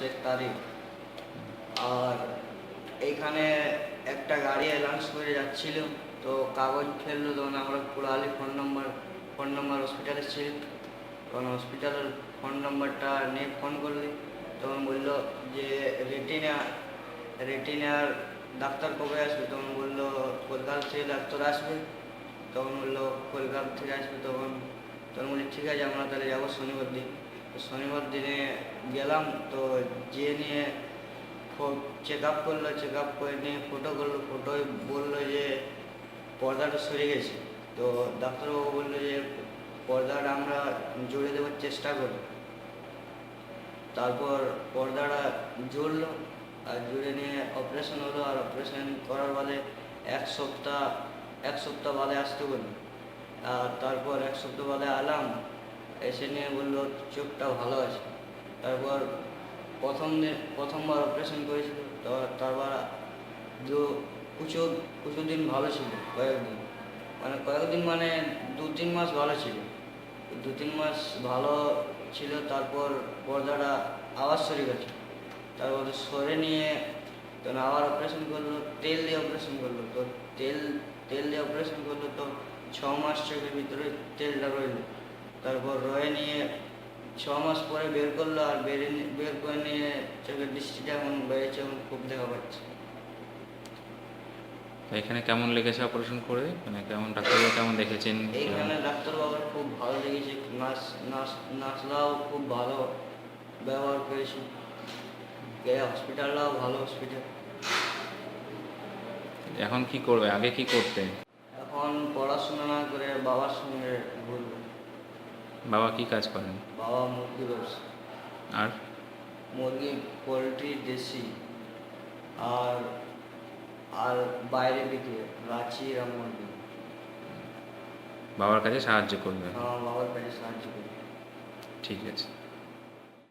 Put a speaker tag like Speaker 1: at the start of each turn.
Speaker 1: শেখ তারিক। আর এইখানে একটা গাড়ি অ্যালাউন্স করে যাচ্ছিল, তো কাগজ ফেললো, তখন আমরা কুড়ালি ফোন নাম্বার হসপিটালে ছিল, তখন হসপিটালের ফোন নাম্বারটা নিয়ে ফোন করলি, তখন বললো যে রেটিনার ডাক্তার কবে আসবে, তখন বললো কলকাতা থেকে ডাক্তার আসবে, তখন বললো কলকাতা থেকে আসবে, তখন বলি ঠিক আছে আমরা তাহলে যাবো শনিবার দিন। তো শনিবার দিনে গেলাম, তো যেয়ে নিয়ে চেক আপ করলো, চেক আপ করে নিয়ে ফটো করলো, ফটোয় বললো যে পর্দাটা সরে গেছে। তো ডাক্তারবাবু বললো যে পর্দাটা আমরা জুড়ে দেওয়ার চেষ্টা করি। তারপর পর্দাটা জুড়লো, আর জুড়ে নিয়ে অপারেশন হলো, আর অপারেশন করার বাদে এক সপ্তাহ বাদে আসতে বললো। আর তারপর এক সপ্তাহ বাদে আলাম, এসে নিয়ে বললো চোখটা ভালো আছে। তারপর প্রথমবার অপারেশন করেছিল, তো তারপর কিছু দিন ভালো ছিল, কয়েকদিন মানে 2-3 মাস ভালো ছিল, 2-3 মাস ভালো ছিল। তারপর পর্দাটা আবার সরে গেছে, তারপর সরে নিয়ে তখন আবার অপারেশন করলো, তেল দিয়ে অপারেশন করলো। তো তেল দিয়ে অপারেশন করলো, তো 6 মাস চোখের ভিতরে তেলটা রইল। তারপর রয়ে নিয়ে 6 মাস পরে বের করলো, আর বের করে নিয়ে চোখের দৃষ্টিটা এখন বেড়েছে, এখন খুব দেখা পাচ্ছে।
Speaker 2: এখানে কেমন লেগেছে অপারেশন করে, মানে কেমন ডাক্তারবাবু কেমন দেখেছেন?
Speaker 1: এইখানে ডাক্তারবাবুর খুব ভালো লেগেছে, নার্সরাও খুব ভালো ব্যবহার করেছে, হসপিটালটাও ভালো হসপিটাল।
Speaker 2: এখন কি করবে, আগে কি করতে?
Speaker 1: এখন পড়াশোনা না করে বাবার সঙ্গে ঘুরবে।
Speaker 2: বাবা কি কাজ করেন?
Speaker 1: বাবা মুরগি ব্যবসা,
Speaker 2: আর
Speaker 1: মুরগি, পোলট্রি, দেশি, আর আর বাইরে বিক্রি, রাঁচি, রামমন্ডি।
Speaker 2: বাবার কাছে সাহায্য করবে?
Speaker 1: বাবার কাছে সাহায্য করি।
Speaker 2: ঠিক আছে।